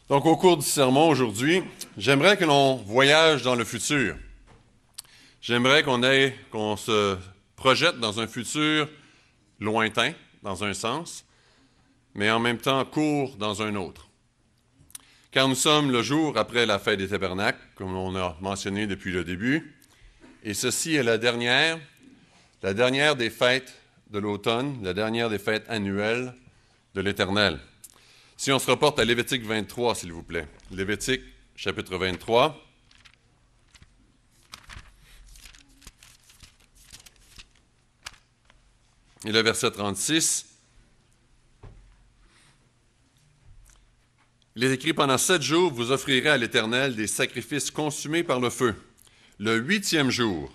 Donc, au cours du sermon aujourd'hui, j'aimerais que l'on voyage dans le futur. J'aimerais qu'on se projette dans un futur lointain, dans un sens, mais en même temps court dans un autre. Car nous sommes le jour après la fête des tabernacles, comme on a mentionné depuis le début, et ceci est la dernière des fêtes de l'automne, la dernière des fêtes annuelles de l'Éternel. Si on se reporte à Lévitique 23, s'il vous plaît. Lévitique, chapitre 23. Et le verset 36. Il est écrit, « Pendant 7 jours, vous offrirez à l'Éternel des sacrifices consumés par le feu. Le 8e jour,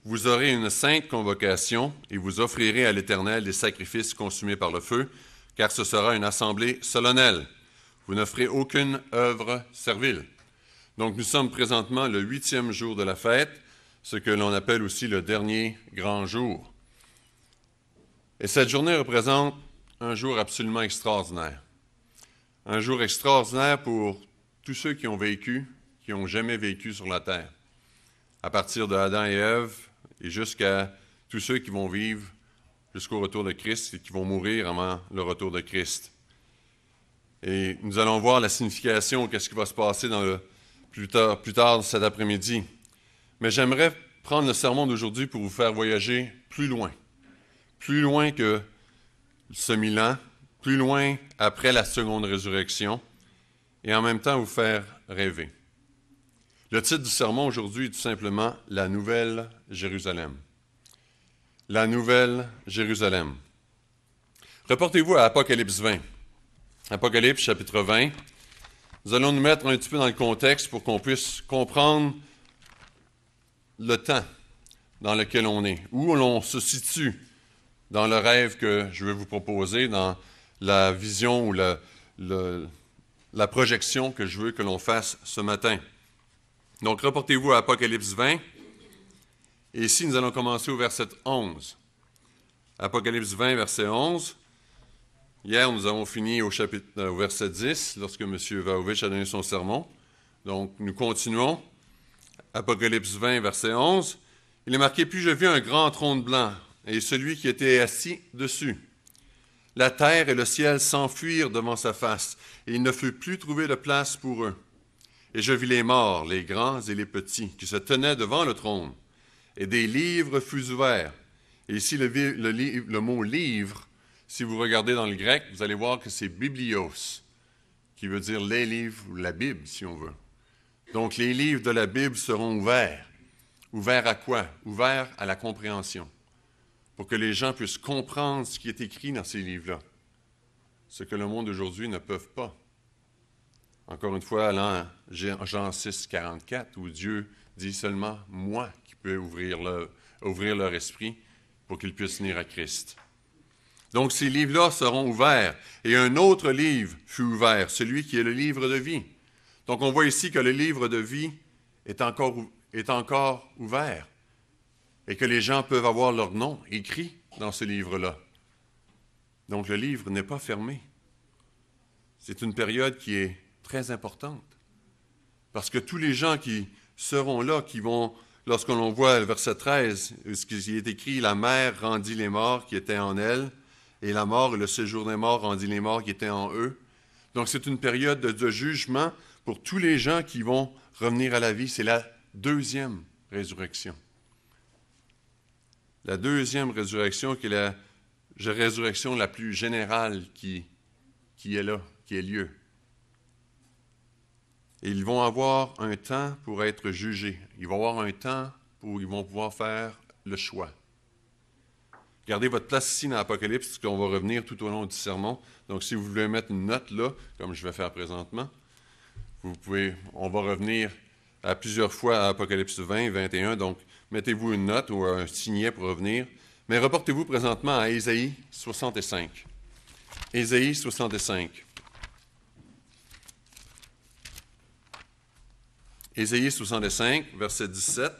vous aurez une sainte convocation et vous offrirez à l'Éternel des sacrifices consumés par le feu, car ce sera une assemblée solennelle. Vous ne ferez aucune œuvre servile. » Donc nous sommes présentement le 8e jour de la fête, ce que l'on appelle aussi le dernier grand jour. Et cette journée représente un jour absolument extraordinaire. Un jour extraordinaire pour tous ceux qui ont vécu, qui n'ont jamais vécu sur la terre. À partir de Adam et Ève et jusqu'à tous ceux qui vont vivre jusqu'au retour de Christ et qui vont mourir avant le retour de Christ. Et nous allons voir la signification, qu'est-ce qui va se passer plus tard cet après-midi. Mais j'aimerais prendre le sermon d'aujourd'hui pour vous faire voyager plus loin que ce 1000 ans, plus loin après la seconde résurrection, et en même temps vous faire rêver. Le titre du sermon aujourd'hui est tout simplement « La Nouvelle Jérusalem ». La Nouvelle Jérusalem. Reportez-vous à Apocalypse 20. Apocalypse, chapitre 20. Nous allons nous mettre un petit peu dans le contexte pour qu'on puisse comprendre le temps dans lequel on est, où l'on se situe dans le rêve que je vais vous proposer, dans la vision ou la projection que je veux que l'on fasse ce matin. Donc, reportez-vous à Apocalypse 20. Et ici, nous allons commencer au verset 11. Apocalypse 20, verset 11. Hier, nous avons fini au verset 10, lorsque M. Vaovich a donné son sermon. Donc, nous continuons. Apocalypse 20, verset 11. Il est marqué « Puis je vis un grand trône blanc, et celui qui était assis dessus. La terre et le ciel s'enfuirent devant sa face, et il ne fut plus trouvé de place pour eux. Et je vis les morts, les grands et les petits, qui se tenaient devant le trône. Et des livres furent ouverts. » Et ici, le mot « livre », si vous regardez dans le grec, vous allez voir que c'est « biblios », qui veut dire « les livres » ou « la Bible », si on veut. Donc, les livres de la Bible seront ouverts. Ouverts à quoi? Ouverts à la compréhension. Pour que les gens puissent comprendre ce qui est écrit dans ces livres-là. Ce que le monde d'aujourd'hui ne peut pas. Encore une fois, allant Jean 6, 44, où Dieu dit seulement « moi » qui peux ouvrir leur esprit pour qu'ils puissent venir à Christ. Donc, ces livres-là seront ouverts. Et un autre livre fut ouvert, celui qui est le livre de vie. Donc, on voit ici que le livre de vie est encore ouvert et que les gens peuvent avoir leur nom écrit dans ce livre-là. Donc, le livre n'est pas fermé. C'est une période qui est très importante parce que tous les gens qui seront là, qui vont, lorsqu'on voit le verset 13, ce qui est écrit, « La mer rendit les morts qui étaient en elle, et la mort et le séjour des morts rendit les morts qui étaient en eux. » Donc, c'est une période de jugement pour tous les gens qui vont revenir à la vie. C'est la deuxième résurrection. La deuxième résurrection qui est la résurrection la plus générale qui est là, qui ait lieu. Et ils vont avoir un temps pour être jugés. Ils vont avoir un temps où ils vont pouvoir faire le choix. Gardez votre place ici dans l'Apocalypse, parce qu'on va revenir tout au long du sermon. Donc, si vous voulez mettre une note là, comme je vais faire présentement, on va revenir à plusieurs fois à Apocalypse 20, 21. Donc, mettez-vous une note ou un signet pour revenir. Mais reportez-vous présentement à Ésaïe 65. Ésaïe 65. Ésaïe 65, verset 17.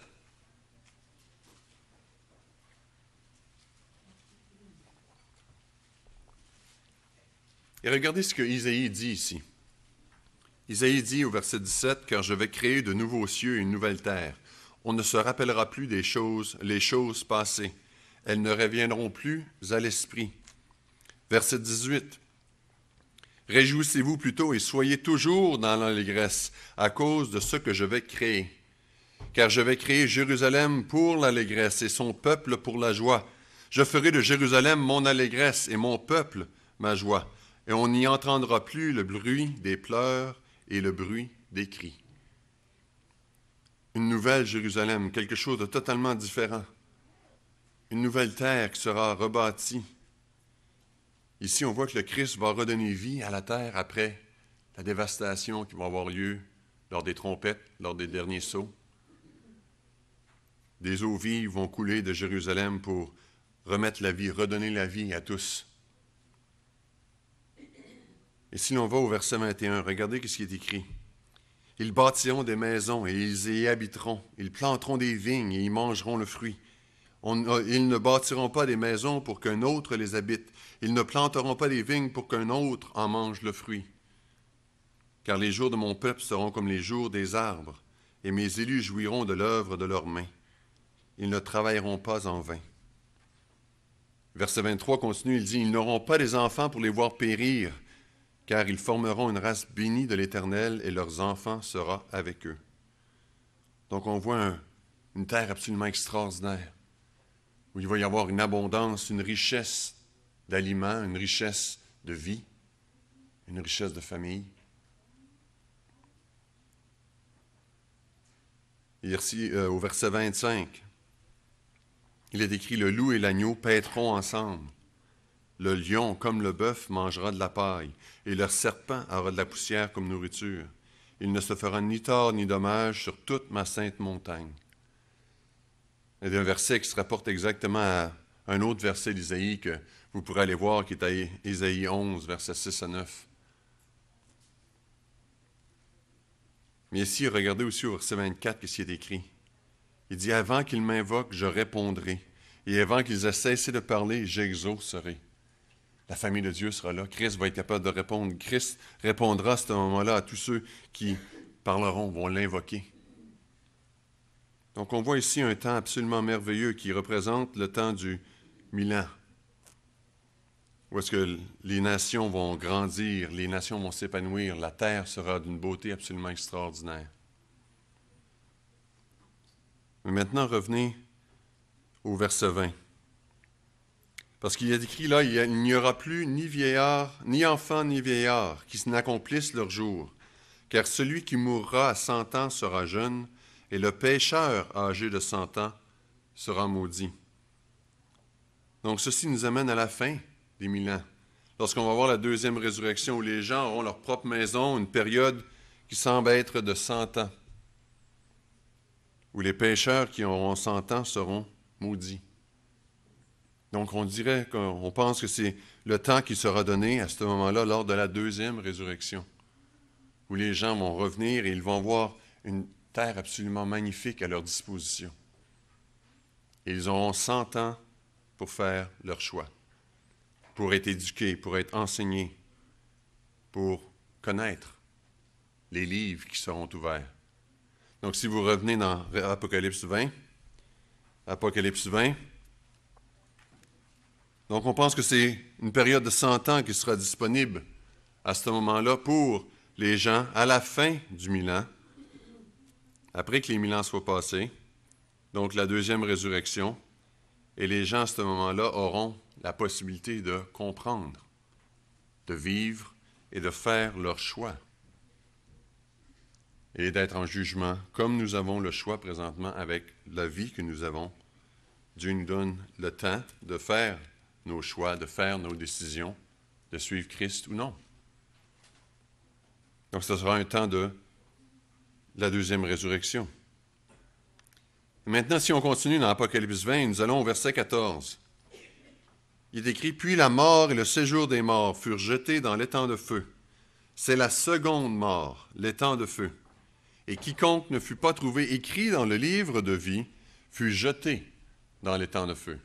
Et regardez ce que Isaïe dit ici. Isaïe dit au verset 17, « Car je vais créer de nouveaux cieux et une nouvelle terre. On ne se rappellera plus les choses passées. Elles ne reviendront plus à l'esprit. » Verset 18, « Réjouissez-vous plutôt et soyez toujours dans l'allégresse à cause de ce que je vais créer. Car je vais créer Jérusalem pour l'allégresse et son peuple pour la joie. Je ferai de Jérusalem mon allégresse et mon peuple ma joie. Et on n'y entendra plus le bruit des pleurs et le bruit des cris. » Une nouvelle Jérusalem, quelque chose de totalement différent. Une nouvelle terre qui sera rebâtie. Ici, on voit que le Christ va redonner vie à la terre après la dévastation qui va avoir lieu lors des trompettes, lors des derniers sauts. Des eaux vives vont couler de Jérusalem pour remettre la vie, redonner la vie à tous. Et si l'on va au verset 21, regardez ce qui est écrit. « Ils bâtiront des maisons et ils y habiteront. Ils planteront des vignes et y mangeront le fruit. Ils ne bâtiront pas des maisons pour qu'un autre les habite. Ils ne planteront pas des vignes pour qu'un autre en mange le fruit. Car les jours de mon peuple seront comme les jours des arbres, et mes élus jouiront de l'œuvre de leurs mains. Ils ne travailleront pas en vain. » Verset 23 continue, il dit, « Ils n'auront pas des enfants pour les voir périr, car ils formeront une race bénie de l'Éternel, et leurs enfants sera avec eux. » Donc on voit une terre absolument extraordinaire, où il va y avoir une abondance, une richesse d'aliments, une richesse de vie, une richesse de famille. Et ici, au verset 25, il est écrit « Le loup et l'agneau paîtront ensemble. Le lion, comme le bœuf, mangera de la paille, et le serpent aura de la poussière comme nourriture. Il ne se fera ni tort ni dommage sur toute ma sainte montagne. » Il y a un verset qui se rapporte exactement à un autre verset d'Isaïe que vous pourrez aller voir, qui est à Isaïe 11, versets 6 à 9. Mais ici, regardez aussi au verset 24 ce qui est écrit. Il dit « Avant qu'ils m'invoquent, je répondrai, et avant qu'ils aient cessé de parler, j'exaucerai. » La famille de Dieu sera là. Christ va être capable de répondre. Christ répondra à ce moment-là à tous ceux qui parleront, vont l'invoquer. Donc on voit ici un temps absolument merveilleux qui représente le temps du 1000 ans, où est-ce que les nations vont grandir, les nations vont s'épanouir, la terre sera d'une beauté absolument extraordinaire. Mais maintenant, revenez au verset 20. Parce qu'il est écrit là, il n'y aura plus ni vieillard, ni enfant, ni vieillard qui n'accomplissent leur jour, car celui qui mourra à 100 ans sera jeune, et le pécheur âgé de 100 ans sera maudit. Donc ceci nous amène à la fin des 1000 ans, lorsqu'on va voir la deuxième résurrection, où les gens auront leur propre maison, une période qui semble être de 100 ans, où les pécheurs qui auront 100 ans seront maudits. Donc on dirait qu'on pense que c'est le temps qui sera donné à ce moment-là lors de la deuxième résurrection, où les gens vont revenir et ils vont voir une terre absolument magnifique à leur disposition. Et ils auront 100 ans pour faire leur choix, pour être éduqués, pour être enseignés, pour connaître les livres qui seront ouverts. Donc si vous revenez dans Apocalypse 20, donc on pense que c'est une période de 100 ans qui sera disponible à ce moment-là pour les gens à la fin du 1000 ans, après que les 1000 ans soient passés, donc la deuxième résurrection, et les gens à ce moment-là auront la possibilité de comprendre, de vivre et de faire leur choix, et d'être en jugement, comme nous avons le choix présentement avec la vie que nous avons. Dieu nous donne le temps de faire nos choix, de faire nos décisions, de suivre Christ ou non. Donc ce sera un temps de la deuxième résurrection. Et maintenant, si on continue dans Apocalypse 20, nous allons au verset 14. Il est écrit « Puis la mort et le séjour des morts furent jetés dans l'étang de feu. C'est la seconde mort, l'étang de feu. Et quiconque ne fut pas trouvé écrit dans le livre de vie fut jeté dans l'étang de feu. »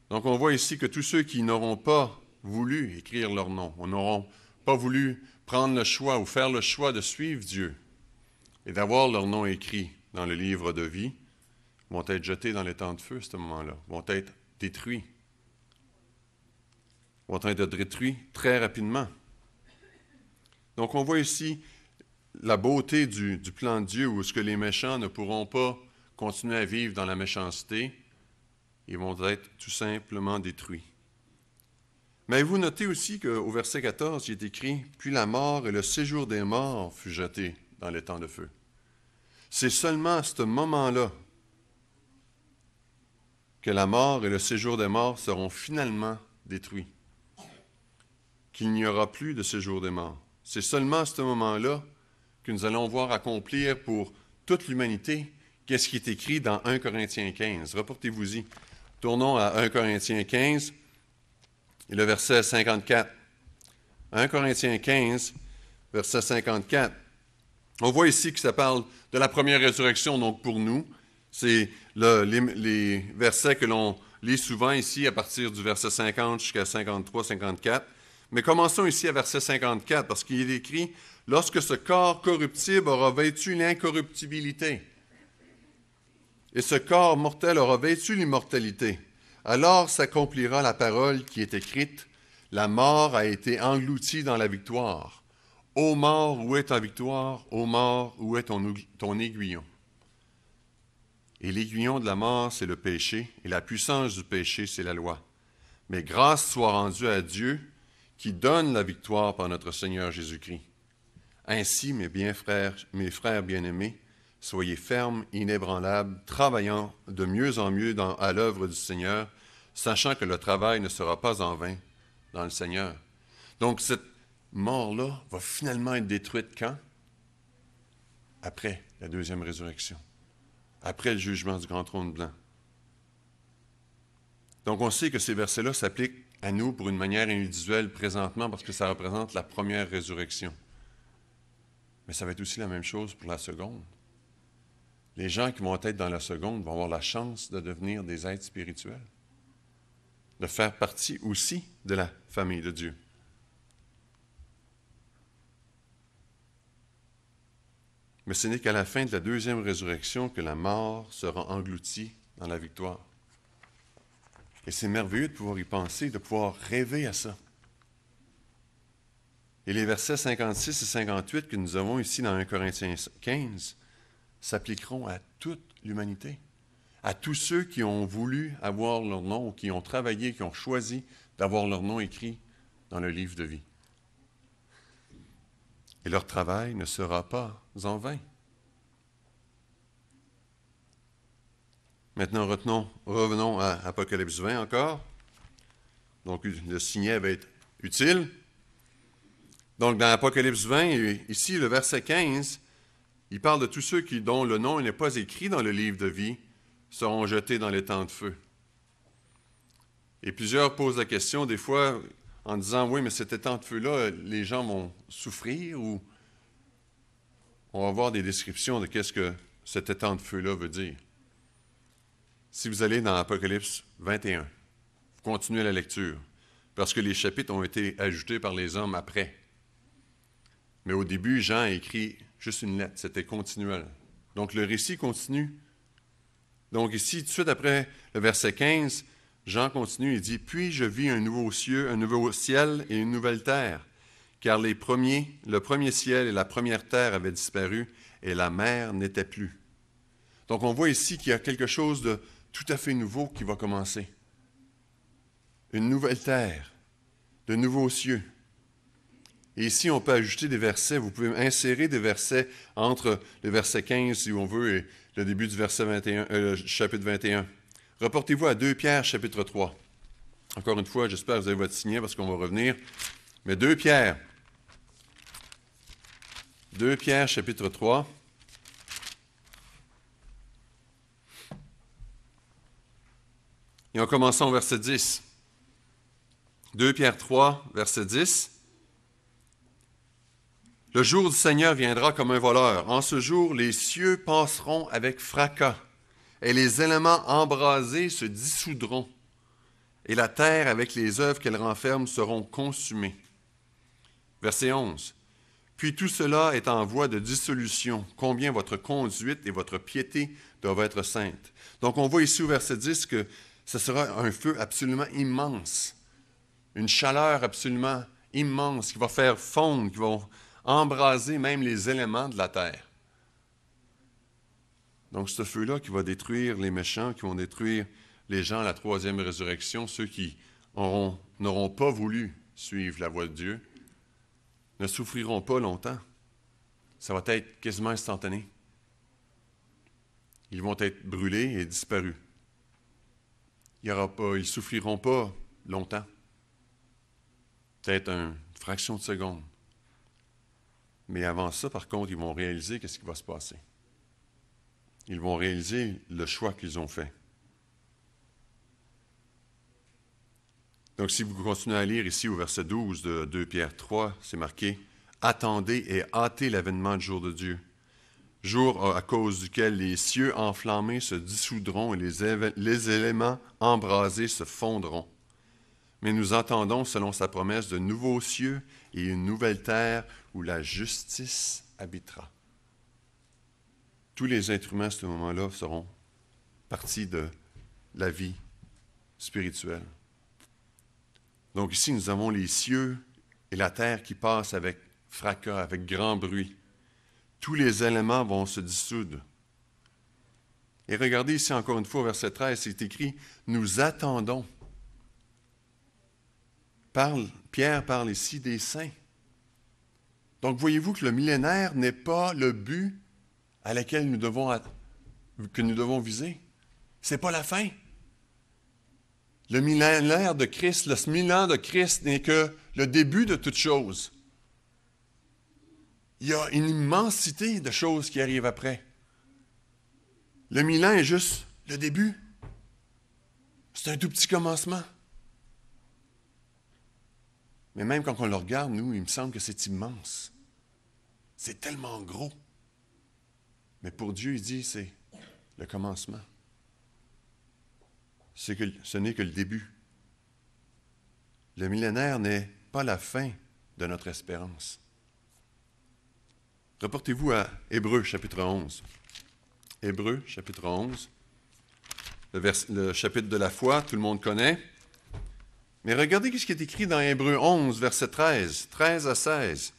Donc on voit ici que tous ceux qui n'auront pas voulu écrire leur nom, n'auront pas voulu prendre le choix ou faire le choix de suivre Dieu et d'avoir leur nom écrit dans le livre de vie, vont être jetés dans les temps de feu à ce moment-là, vont être détruits, vont être détruits très rapidement. Donc on voit ici la beauté du plan de Dieu où ce que les méchants ne pourront pas continuer à vivre dans la méchanceté, ils vont être tout simplement détruits. Mais vous notez aussi qu'au verset 14, il est écrit « Puis la mort et le séjour des morts fut jeté dans les temps de feu. » C'est seulement à ce moment-là que la mort et le séjour des morts seront finalement détruits, qu'il n'y aura plus de séjour des morts. C'est seulement à ce moment-là que nous allons voir accomplir pour toute l'humanité qu'est-ce qui est écrit dans 1 Corinthiens 15. Reportez-vous-y. Tournons à 1 Corinthiens 15 et le verset 54. 1 Corinthiens 15, verset 54. On voit ici que ça parle de la première résurrection, donc pour nous. C'est les versets que l'on lit souvent ici à partir du verset 50 jusqu'à 53, 54. Mais commençons ici à verset 54 parce qu'il est écrit « Lorsque ce corps corruptible aura vêtu l'incorruptibilité et ce corps mortel aura vêtu l'immortalité, alors s'accomplira la parole qui est écrite « La mort a été engloutie dans la victoire. Ô mort, où est ta victoire? Ô mort, où est ton aiguillon? » Et l'aiguillon de la mort, c'est le péché, et la puissance du péché, c'est la loi. Mais grâce soit rendue à Dieu qui donne la victoire par notre Seigneur Jésus-Christ. Ainsi, mes frères bien-aimés, soyez fermes, inébranlables, travaillant de mieux en mieux à l'œuvre du Seigneur, sachant que le travail ne sera pas en vain dans le Seigneur. Donc, cette mort-là va finalement être détruite quand? Après la deuxième résurrection. Après le jugement du grand trône blanc. Donc, on sait que ces versets-là s'appliquent à nous pour une manière individuelle présentement parce que ça représente la première résurrection. Mais ça va être aussi la même chose pour la seconde. Les gens qui vont être dans la seconde vont avoir la chance de devenir des êtres spirituels, de faire partie aussi de la famille de Dieu. Mais ce n'est qu'à la fin de la deuxième résurrection que la mort sera engloutie dans la victoire. Et c'est merveilleux de pouvoir y penser, de pouvoir rêver à ça. Et les versets 56 et 58 que nous avons ici dans 1 Corinthiens 15 s'appliqueront à toute l'humanité, à tous ceux qui ont voulu avoir leur nom, ou qui ont travaillé, qui ont choisi d'avoir leur nom écrit dans le livre de vie. Et leur travail ne sera pas en vain. Maintenant, revenons à Apocalypse 20 encore. Donc, le signet va être utile. Donc, dans Apocalypse 20, ici, le verset 15, il parle de tous ceux dont le nom n'est pas écrit dans le livre de vie seront jetés dans les temps de feu. Et plusieurs posent la question, des fois, en disant, oui, mais cet temps de feu-là, les gens vont souffrir ou on va voir des descriptions de qu'est-ce que cet temps de feu-là veut dire. Si vous allez dans Apocalypse 21, vous continuez la lecture, parce que les chapitres ont été ajoutés par les hommes après. Mais au début, Jean a écrit juste une lettre, c'était continuel. Donc le récit continue. Donc ici, tout de suite après le verset 15, Jean continue et dit « Puis je vis un nouveau ciel et une nouvelle terre, car le premier ciel et la première terre avaient disparu, et la mer n'était plus. » Donc on voit ici qu'il y a quelque chose de tout à fait nouveau qui va commencer. Une nouvelle terre, de nouveaux cieux. Et ici, on peut ajouter des versets, vous pouvez insérer des versets entre le verset 15, si on veut, et le début du verset 21, chapitre 21. Reportez-vous à 2 Pierre, chapitre 3. Encore une fois, j'espère que vous avez votre signet parce qu'on va revenir. Mais 2 Pierre, chapitre 3. Et en commençant au verset 10. 2 Pierre 3, verset 10. « Le jour du Seigneur viendra comme un voleur. En ce jour, les cieux passeront avec fracas, et les éléments embrasés se dissoudront, et la terre avec les œuvres qu'elle renferme seront consumées. Verset 11. Puis tout cela est en voie de dissolution, combien votre conduite et votre piété doivent être saintes. Donc on voit ici au verset 10 que ce sera un feu absolument immense, une chaleur absolument immense qui va faire fondre, qui va embraser même les éléments de la terre. Donc ce feu-là qui va détruire les méchants, qui vont détruire les gens à la troisième résurrection, ceux qui n'auront pas voulu suivre la voie de Dieu, ne souffriront pas longtemps. Ça va être quasiment instantané. Ils vont être brûlés et disparus. Ils ne souffriront pas longtemps. Peut-être une fraction de seconde. Mais avant ça, par contre, ils vont réaliser qu'est-ce qui va se passer. Ils vont réaliser le choix qu'ils ont fait. Donc, si vous continuez à lire ici au verset 12 de 2 Pierre 3, c'est marqué « Attendez et hâtez l'avènement du jour de Dieu, jour à cause duquel les cieux enflammés se dissoudront et les éléments embrasés se fondront. Mais nous attendons, selon sa promesse, de nouveaux cieux et une nouvelle terre où la justice habitera. » Tous les êtres humains à ce moment-là seront partie de la vie spirituelle. Donc ici, nous avons les cieux et la terre qui passent avec fracas, avec grand bruit. Tous les éléments vont se dissoudre. Et regardez ici encore une fois, au verset 13, c'est écrit « Nous attendons ». Pierre parle ici des saints. Donc voyez-vous que le millénaire n'est pas le but à laquelle que nous devons viser. Ce n'est pas la fin. Le millénaire de Christ, le 1000 ans de Christ n'est que le début de toute chose. Il y a une immensité de choses qui arrivent après. Le 1000 ans est juste le début. C'est un tout petit commencement. Mais même quand on le regarde, nous, il me semble que c'est immense. C'est tellement gros. Mais pour Dieu, il dit, c'est le commencement. Ce n'est que le début. Le millénaire n'est pas la fin de notre espérance. Reportez-vous à Hébreux, chapitre 11. Hébreux, chapitre 11. Le chapitre de la foi, tout le monde connaît. Mais regardez ce qui est écrit dans Hébreux 11, verset 13, 13 à 16.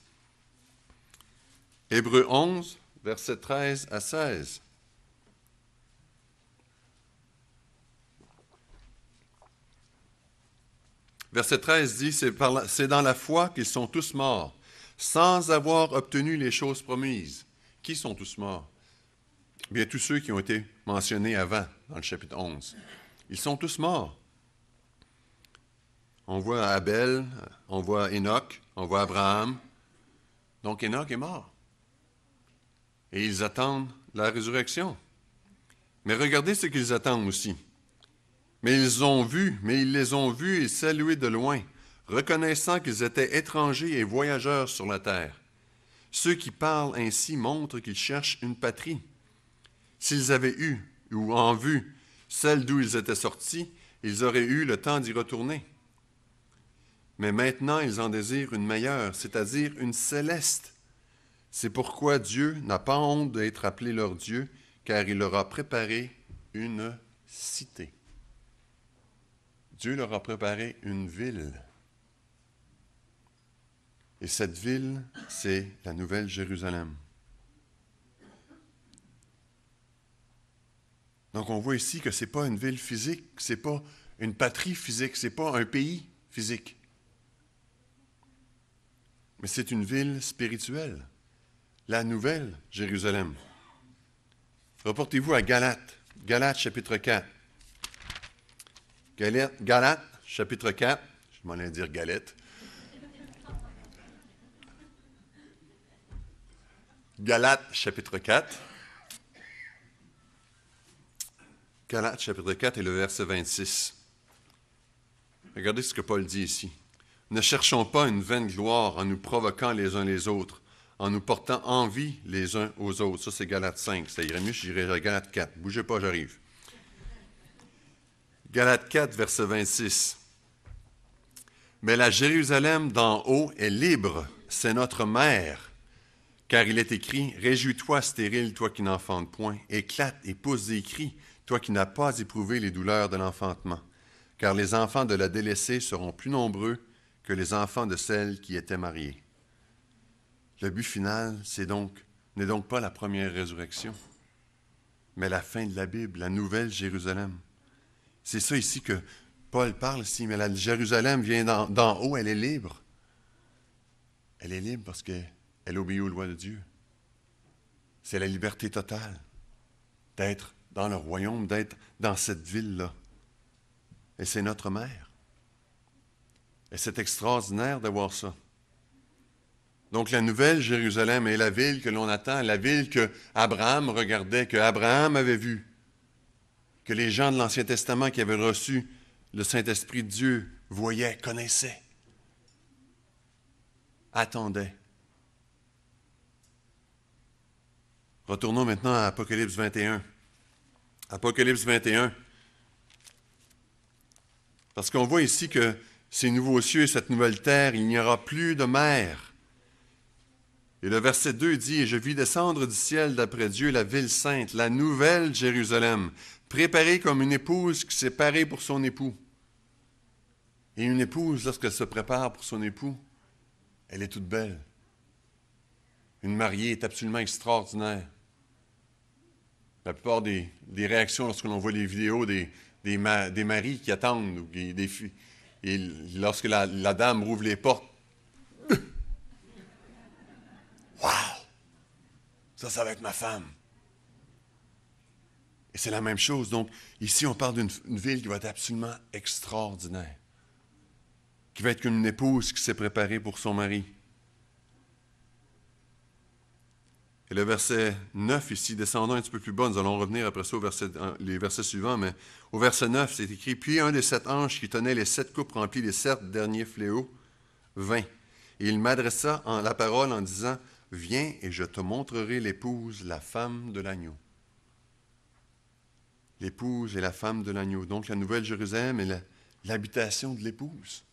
Hébreux 11, verset 13 à 16. Verset 13 dit, c'est dans la foi qu'ils sont tous morts, sans avoir obtenu les choses promises. Qui sont tous morts? Bien, tous ceux qui ont été mentionnés avant, dans le chapitre 11. Ils sont tous morts. On voit Abel, on voit Enoch, on voit Abraham. Donc Enoch est mort. Et ils attendent la résurrection. Mais regardez ce qu'ils attendent aussi. Mais ils les ont vus et salués de loin, reconnaissant qu'ils étaient étrangers et voyageurs sur la terre. Ceux qui parlent ainsi montrent qu'ils cherchent une patrie. S'ils avaient eu, ou en vue, celle d'où ils étaient sortis, ils auraient eu le temps d'y retourner. Mais maintenant, ils en désirent une meilleure, c'est-à-dire une céleste. C'est pourquoi Dieu n'a pas honte d'être appelé leur Dieu, car il leur a préparé une cité. Dieu leur a préparé une ville. Et cette ville, c'est la Nouvelle Jérusalem. Donc on voit ici que ce n'est pas une ville physique, ce n'est pas une patrie physique, ce n'est pas un pays physique. Mais c'est une ville spirituelle, la Nouvelle Jérusalem. Reportez-vous à Galates, Galates chapitre 4. Galates, chapitre 4, je m'en allais dire galette. Galates, chapitre 4. Galates, chapitre 4 et le verset 26. Regardez ce que Paul dit ici. Ne cherchons pas une vaine gloire en nous provoquant les uns les autres, en nous portant envie les uns aux autres. Ça, c'est Galates 5. Ça irait mieux si j'irais à Galates 4. Bougez pas, j'arrive. Galates 4, verset 26. Mais la Jérusalem d'en haut est libre c'est notre mère. Car il est écrit, réjouis-toi, stérile, toi qui n'enfantes point, éclate et pousse des cris, toi qui n'as pas éprouvé les douleurs de l'enfantement. Car les enfants de la délaissée seront plus nombreux que les enfants de celle qui était mariée. Le but final, n'est donc pas la première résurrection, mais la fin de la Bible, la nouvelle Jérusalem. C'est ça ici que Paul parle ici, mais la Jérusalem vient d'en haut, elle est libre. Elle est libre parce qu'elle obéit aux lois de Dieu. C'est la liberté totale d'être dans le royaume, d'être dans cette ville-là. Et c'est notre mère. Et c'est extraordinaire de voir ça. Donc la nouvelle Jérusalem est la ville que l'on attend, la ville que Abraham regardait, que Abraham avait vue, que les gens de l'Ancien Testament qui avaient reçu le Saint-Esprit de Dieu voyaient, connaissaient, attendaient. Retournons maintenant à Apocalypse 21. Apocalypse 21. Parce qu'on voit ici que ces nouveaux cieux et cette nouvelle terre, il n'y aura plus de mer. Et le verset 2 dit, « Et je vis descendre du ciel d'après Dieu la ville sainte, la nouvelle Jérusalem, préparée comme une épouse qui s'est parée pour son époux. » Et une épouse, lorsqu'elle se prépare pour son époux, elle est toute belle. Une mariée est absolument extraordinaire. La plupart des réactions lorsque l'on voit les vidéos des maris qui attendent, ou des filles, et lorsque la dame rouvre les portes, « Wow! Ça va être ma femme. » Et c'est la même chose. Donc, ici, on parle d'une ville qui va être absolument extraordinaire, qui va être comme une épouse qui s'est préparée pour son mari. Et le verset 9 ici, descendons un petit peu plus bas, nous allons revenir après ça les versets suivants, mais au verset 9, c'est écrit, « Puis un des 7 anges qui tenait les 7 coupes remplies des 7 derniers fléaux vint, et il m'adressa la parole en disant, « Viens et je te montrerai l'épouse, la femme de l'agneau. » L'épouse et la femme de l'agneau. Donc la nouvelle Jérusalem est l'habitation de l'épouse.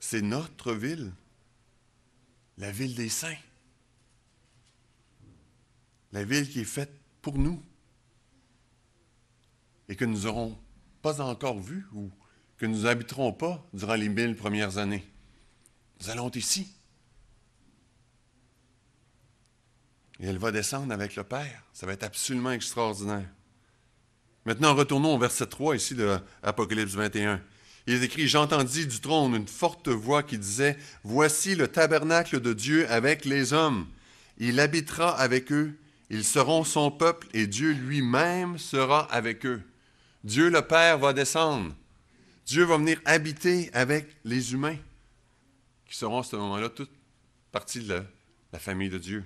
C'est notre ville, la ville des saints. La ville qui est faite pour nous et que nous n'aurons pas encore vue ou que nous n'habiterons pas durant les 1000 premières années. Nous allons être ici. Et elle va descendre avec le Père. Ça va être absolument extraordinaire. Maintenant, retournons au verset 3 ici de Apocalypse 21. Il est écrit, « J'entendis du trône une forte voix qui disait, « Voici le tabernacle de Dieu avec les hommes. Il habitera avec eux. Ils seront son peuple et Dieu lui-même sera avec eux. » Dieu le Père va descendre. Dieu va venir habiter avec les humains qui seront à ce moment-là toute partie de la famille de Dieu.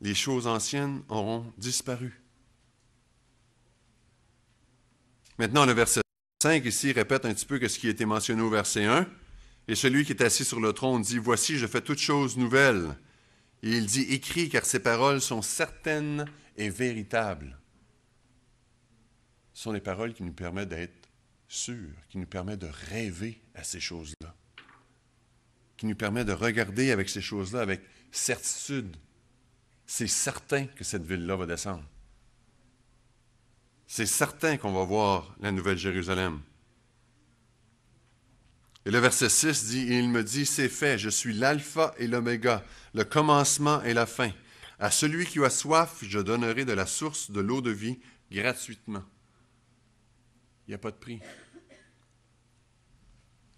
Les choses anciennes auront disparu. Maintenant, le verset 5 ici répète un petit peu ce qui a été mentionné au verset 1. Et celui qui est assis sur le trône dit, « Voici, je fais toutes choses nouvelles. » Et il dit, « Écris, car ces paroles sont certaines et véritables. » Ce sont les paroles qui nous permettent d'être sûrs, qui nous permettent de rêver à ces choses-là, qui nous permettent de regarder avec ces choses-là avec certitude. C'est certain que cette ville-là va descendre. C'est certain qu'on va voir la nouvelle Jérusalem. Et le verset 6 dit, « Et il me dit, c'est fait, je suis l'alpha et l'oméga, le commencement et la fin. À celui qui a soif, je donnerai de la source de l'eau de vie gratuitement. » Il n'y a pas de prix.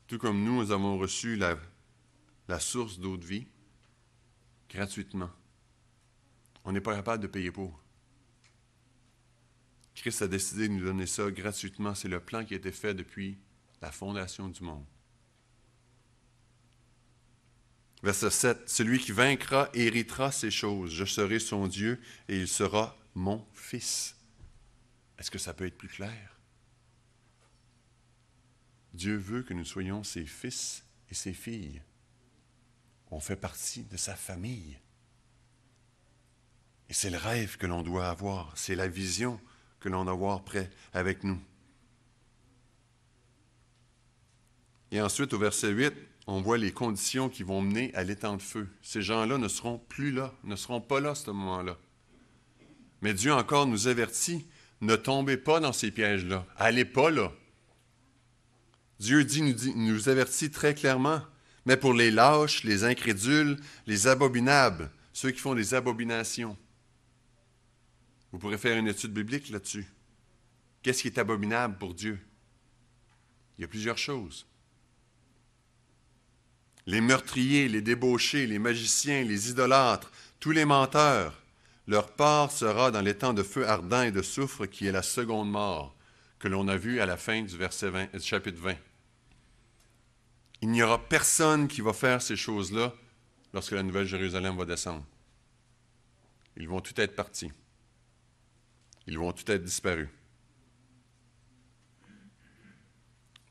Tout comme nous avons reçu la source d'eau de vie gratuitement. On n'est pas capable de payer pour. Christ a décidé de nous donner ça gratuitement. C'est le plan qui a été fait depuis la fondation du monde. Verset 7. « Celui qui vaincra héritera ces choses. Je serai son Dieu et il sera mon fils. » Est-ce que ça peut être plus clair? Dieu veut que nous soyons ses fils et ses filles. On fait partie de sa famille. Et c'est le rêve que l'on doit avoir. C'est la vision que l'on doit avoir près avec nous. Et ensuite, au verset 8, on voit les conditions qui vont mener à l'étang de feu. Ces gens-là ne seront plus là, ne seront pas là à ce moment-là. Mais Dieu encore nous avertit, ne tombez pas dans ces pièges-là. Allez pas là. Dieu nous avertit très clairement, mais pour les lâches, les incrédules, les abominables, ceux qui font des abominations. Vous pourrez faire une étude biblique là-dessus. Qu'est-ce qui est abominable pour Dieu? Il y a plusieurs choses. Les meurtriers, les débauchés, les magiciens, les idolâtres, tous les menteurs, leur part sera dans l'étang de feu ardent et de soufre qui est la seconde mort, que l'on a vu à la fin du chapitre 20. Il n'y aura personne qui va faire ces choses-là lorsque la Nouvelle Jérusalem va descendre. Ils vont tous être partis. Ils vont tous être disparus.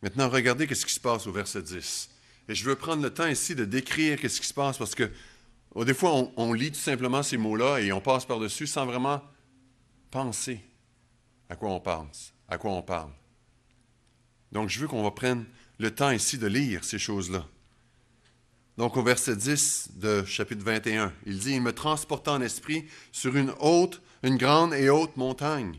Maintenant, regardez ce qui se passe au verset 10. Et je veux prendre le temps ici de décrire ce qui se passe parce que des fois, on lit tout simplement ces mots-là et on passe par-dessus sans vraiment penser à quoi on pense, à quoi on parle. Donc, je veux qu'on va prendre le temps ici de lire ces choses-là. Donc, au verset 10 de chapitre 21, il dit « Il me transporta en esprit sur une grande et haute montagne.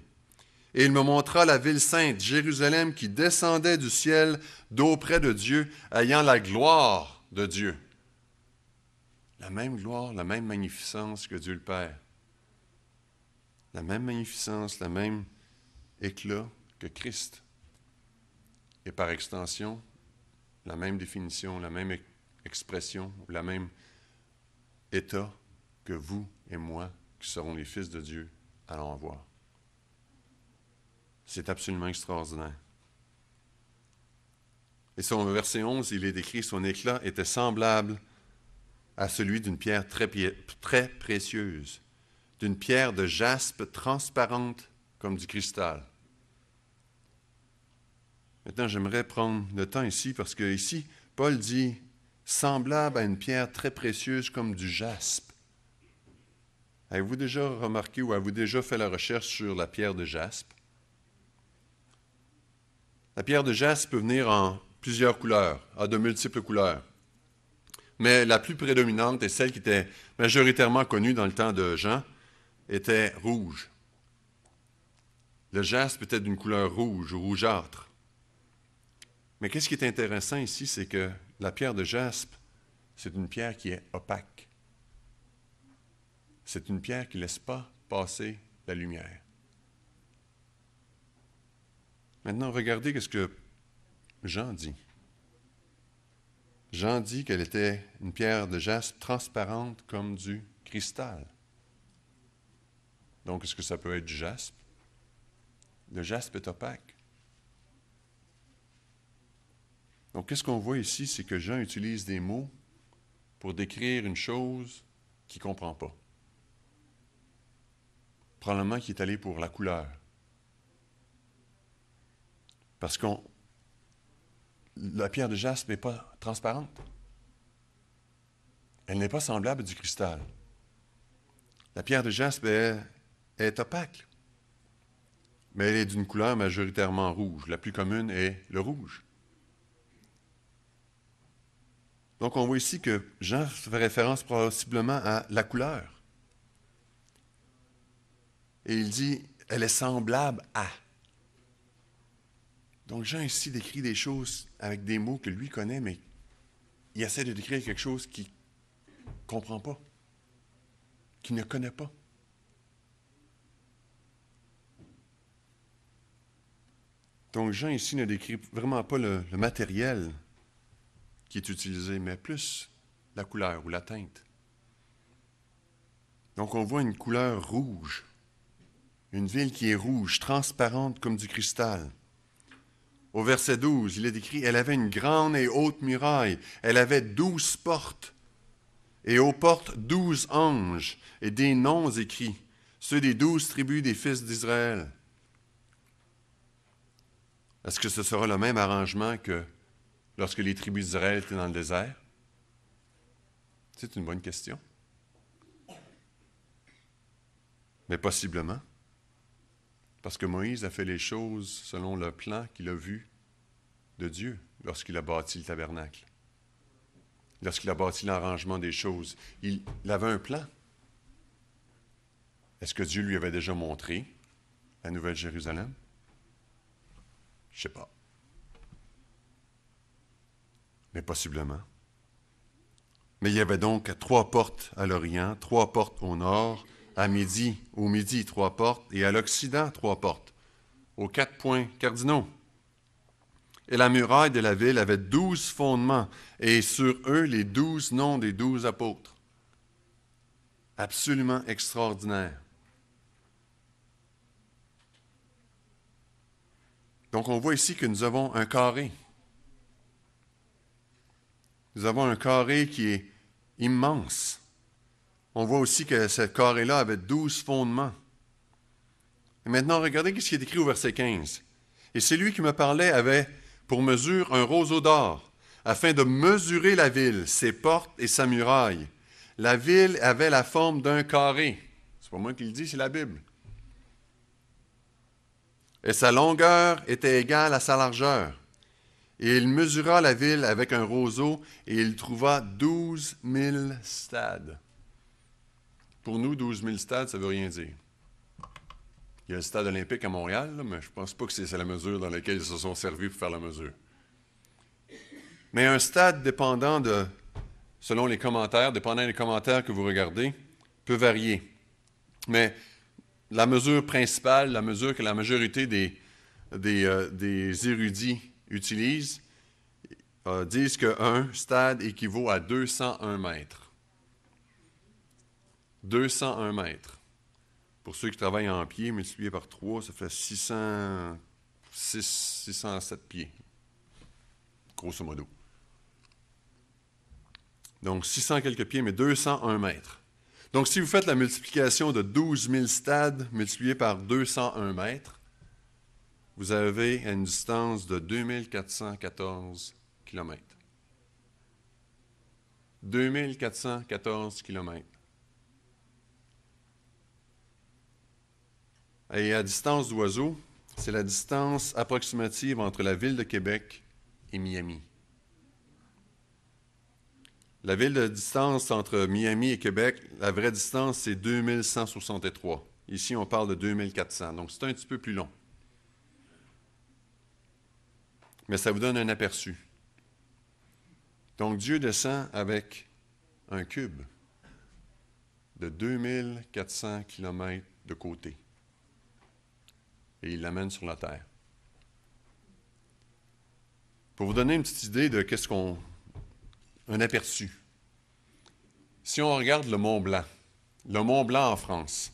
Et il me montra la ville sainte, Jérusalem, qui descendait du ciel d'auprès de Dieu, ayant la gloire de Dieu. » La même gloire, la même magnificence que Dieu le Père. La même magnificence, le même éclat que Christ. Et par extension, la même définition, la même expression, le même état que vous et moi, qui serons les fils de Dieu, allons avoir. C'est absolument extraordinaire. Et au verset 11, il est décrit, son éclat était semblable à celui d'une pierre très précieuse, d'une pierre de jaspe transparente comme du cristal. Maintenant, j'aimerais prendre le temps ici, parce que ici, Paul dit « semblable à une pierre très précieuse comme du jaspe ». Avez-vous déjà remarqué ou avez-vous déjà fait la recherche sur la pierre de jaspe? La pierre de jaspe peut venir en plusieurs couleurs, à de multiples couleurs. Mais la plus prédominante et celle qui était majoritairement connue dans le temps de Jean était rouge. Le jaspe était d'une couleur rouge ou rougeâtre. Mais qu'est-ce qui est intéressant ici, c'est que la pierre de jaspe, c'est une pierre qui est opaque. C'est une pierre qui ne laisse pas passer la lumière. Maintenant, regardez ce que Jean dit. Jean dit qu'elle était une pierre de jaspe transparente comme du cristal. Donc, est-ce que ça peut être du jaspe? Le jaspe est opaque. Donc, qu'est-ce qu'on voit ici? C'est que Jean utilise des mots pour décrire une chose qu'il ne comprend pas. Probablement qu'il est allé pour la couleur. Parce que la pierre de jaspe n'est pas transparente. Elle n'est pas semblable à du cristal. La pierre de jaspe est opaque. Mais elle est d'une couleur majoritairement rouge. La plus commune est le rouge. Donc, on voit ici que Jean fait référence possiblement à la couleur. Et il dit, elle est semblable à. Donc, Jean ici décrit des choses avec des mots que lui connaît, mais il essaie de décrire quelque chose qu'il ne comprend pas, qu'il ne connaît pas. Donc, Jean ici ne décrit vraiment pas le matériel qui est utilisé, mais plus la couleur ou la teinte. Donc, on voit une couleur rouge, une ville qui est rouge, transparente comme du cristal. Au verset 12, il est écrit « Elle avait une grande et haute muraille, elle avait 12 portes, et aux portes 12 anges, et des noms écrits, ceux des 12 tribus des fils d'Israël. » Est-ce que ce sera le même arrangement que lorsque les tribus d'Israël étaient dans le désert? C'est une bonne question. Mais possiblement. Parce que Moïse a fait les choses selon le plan qu'il a vu de Dieu lorsqu'il a bâti le tabernacle, lorsqu'il a bâti l'arrangement des choses. Il avait un plan. Est-ce que Dieu lui avait déjà montré la Nouvelle Jérusalem? Je ne sais pas. Mais possiblement. Mais il y avait donc 3 portes à l'Orient, 3 portes au nord, au midi 3 portes, et à l'Occident 3 portes, aux 4 points cardinaux. Et la muraille de la ville avait 12 fondements, et sur eux les 12 noms des 12 apôtres. Absolument extraordinaire. Donc on voit ici que nous avons un carré. Nous avons un carré qui est immense. On voit aussi que ce carré-là avait 12 fondements. Et maintenant, regardez ce qui est écrit au verset 15. « Et celui qui me parlait avait pour mesure un roseau d'or, afin de mesurer la ville, ses portes et sa muraille. La ville avait la forme d'un carré. » C'est pas moi qui le dis, c'est la Bible. « Et sa longueur était égale à sa largeur. Et il mesura la ville avec un roseau, et il trouva 12 000 stades. » Pour nous, 12 000 stades, ça ne veut rien dire. Il y a le stade olympique à Montréal, là, mais je ne pense pas que c'est la mesure dans laquelle ils se sont servis pour faire la mesure. Mais un stade dépendant selon les commentaires, dépendant des commentaires que vous regardez, peut varier. Mais la mesure principale, la mesure que la majorité des érudits utilisent, disent qu'un stade équivaut à 201 mètres. 201 mètres. Pour ceux qui travaillent en pieds, multiplié par 3, ça fait 607 pieds, grosso modo. Donc 600 quelques pieds, mais 201 mètres. Donc si vous faites la multiplication de 12 000 stades multiplié par 201 mètres, vous avez une distance de 2414 km. 2414 km. Et à distance d'oiseau, c'est la distance approximative entre la ville de Québec et Miami. La ville de distance entre Miami et Québec, la vraie distance, c'est 2163. Ici, on parle de 2400, donc c'est un petit peu plus long. Mais ça vous donne un aperçu. Donc, Dieu descend avec un cube de 2400 km de côté. Et il l'amène sur la terre. Pour vous donner une petite idée de un aperçu. Si on regarde le Mont Blanc en France,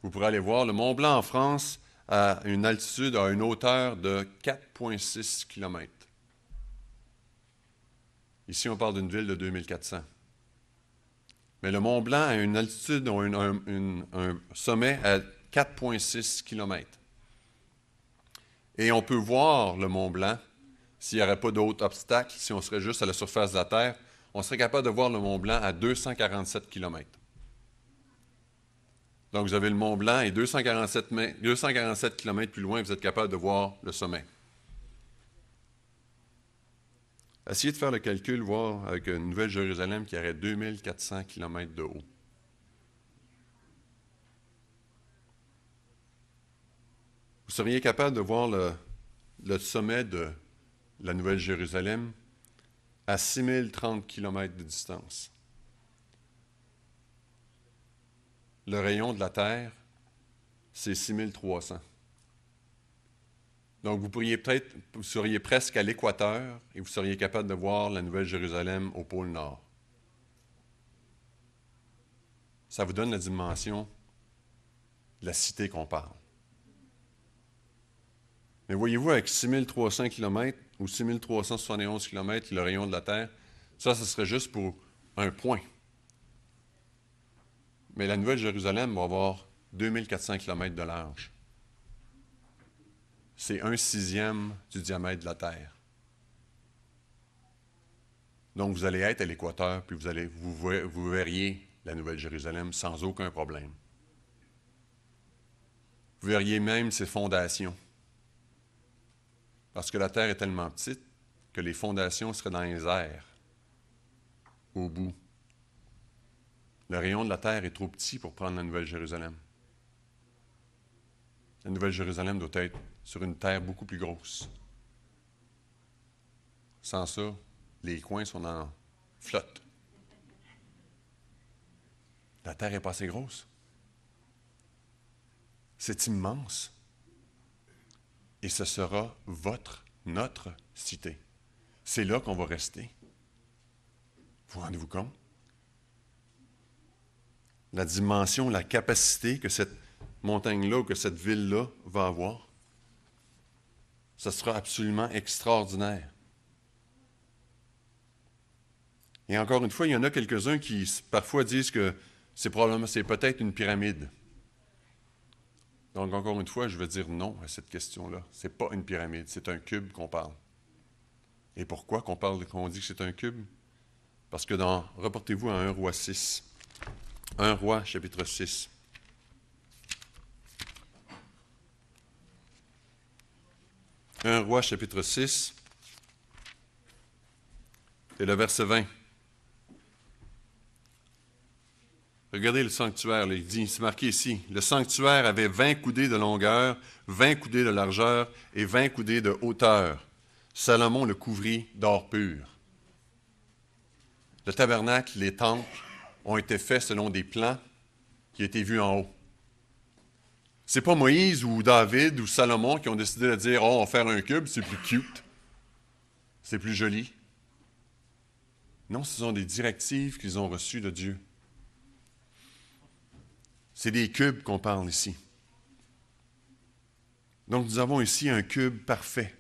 vous pourrez aller voir, le Mont Blanc en France a une altitude, a une hauteur de 4,6 km. Ici, on parle d'une ville de 2400. Mais le Mont Blanc a une altitude, un sommet à 4,6 km. Et on peut voir le Mont Blanc, s'il n'y aurait pas d'autres obstacles, si on serait juste à la surface de la Terre, on serait capable de voir le Mont Blanc à 247 km. Donc, vous avez le Mont Blanc et 247 km plus loin, vous êtes capable de voir le sommet. Essayez de faire le calcul, voir avec une Nouvelle-Jérusalem qui aurait 2400 km de haut. Vous seriez capable de voir le sommet de la Nouvelle-Jérusalem à 6030 km de distance. Le rayon de la Terre, c'est 6300. Donc, vous seriez presque à l'équateur et vous seriez capable de voir la Nouvelle-Jérusalem au pôle Nord. Ça vous donne la dimension de la cité qu'on parle. Mais voyez-vous, avec 6300 km ou 6371 km, le rayon de la Terre, ça serait juste pour un point. Mais la Nouvelle-Jérusalem va avoir 2400 km de large. C'est 1/6 du diamètre de la Terre. Donc, vous allez être à l'équateur, puis vous verriez la Nouvelle-Jérusalem sans aucun problème. Vous verriez même ses fondations. Parce que la Terre est tellement petite que les fondations seraient dans les airs, au bout. Le rayon de la terre est trop petit pour prendre la Nouvelle Jérusalem. La Nouvelle Jérusalem doit être sur une terre beaucoup plus grosse. Sans ça, les coins sont en flotte. La terre est pas assez grosse. C'est immense. Et ce sera notre cité. C'est là qu'on va rester. Vous rendez-vous compte? La dimension, la capacité que cette montagne-là ou que cette ville-là va avoir, ce sera absolument extraordinaire. Et encore une fois, il y en a quelques-uns qui parfois disent que c'est peut-être une pyramide. Donc, encore une fois, je vais dire non à cette question-là. Ce n'est pas une pyramide, c'est un cube qu'on parle. Et pourquoi qu'on dit que c'est un cube? Parce que reportez-vous à 1 Roi 6. 1 Roi, chapitre 6. 1 Roi, chapitre 6, et le verset 20. Regardez le sanctuaire, là, c'est marqué ici. Le sanctuaire avait 20 coudées de longueur, 20 coudées de largeur et 20 coudées de hauteur. Salomon le couvrit d'or pur. Le tabernacle, les temples ont été faits selon des plans qui étaient vus en haut. C'est pas Moïse ou David ou Salomon qui ont décidé de dire « Oh, on va faire un cube, c'est plus cute, c'est plus joli. » Non, ce sont des directives qu'ils ont reçues de Dieu. C'est des cubes qu'on parle ici. Donc, nous avons ici un cube parfait.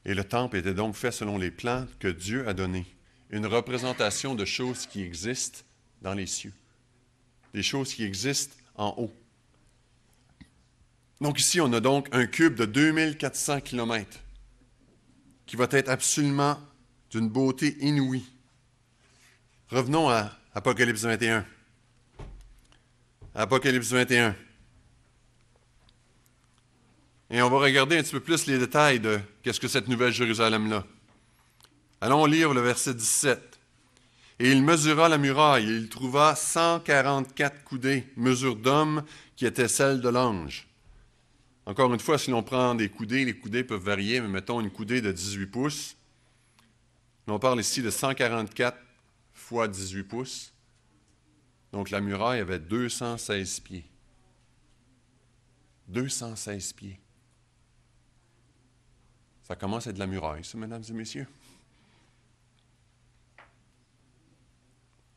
Et le temple était donc fait selon les plans que Dieu a donnés. Une représentation de choses qui existent dans les cieux. Des choses qui existent en haut. Donc ici, on a donc un cube de 2400 kilomètres qui va être absolument d'une beauté inouïe. Revenons à Apocalypse 21. Apocalypse 21. Et on va regarder un petit peu plus les détails de qu'est-ce que cette nouvelle Jérusalem-là. Allons lire le verset 17. Et il mesura la muraille, et il trouva 144 coudées, mesure d'homme, qui était celle de l'ange. Encore une fois, si l'on prend des coudées, les coudées peuvent varier, mais mettons une coudée de 18 pouces. On parle ici de 144 fois 18 pouces. Donc la muraille avait 216 pieds. 216 pieds. Ça commence à être de la muraille, ça, mesdames et messieurs.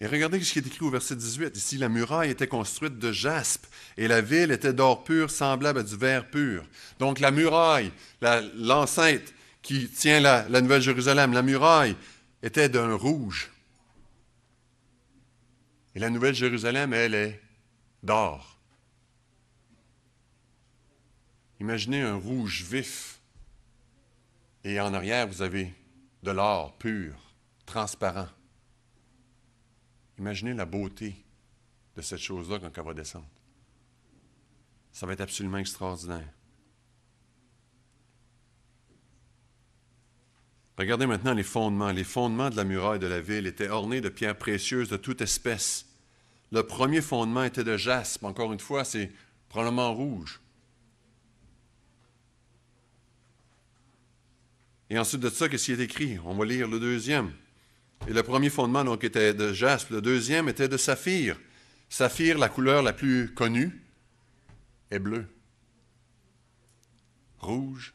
Et regardez ce qui est écrit au verset 18. Ici, la muraille était construite de jaspe et la ville était d'or pur, semblable à du verre pur. Donc la muraille, l'enceinte qui tient la Nouvelle Jérusalem, la muraille était d'un rouge. Et la Nouvelle Jérusalem, elle, est d'or. Imaginez un rouge vif. Et en arrière, vous avez de l'or pur, transparent. Imaginez la beauté de cette chose-là quand elle va descendre. Ça va être absolument extraordinaire. Regardez maintenant les fondements. Les fondements de la muraille de la ville étaient ornés de pierres précieuses de toute espèce. Le premier fondement était de jaspe. Encore une fois, c'est probablement rouge. Et ensuite de ça, qu'est-ce qui est écrit? On va lire le deuxième. Et le premier fondement donc était de jaspe. Le deuxième était de saphir. Saphir, la couleur la plus connue, est bleue. Rouge,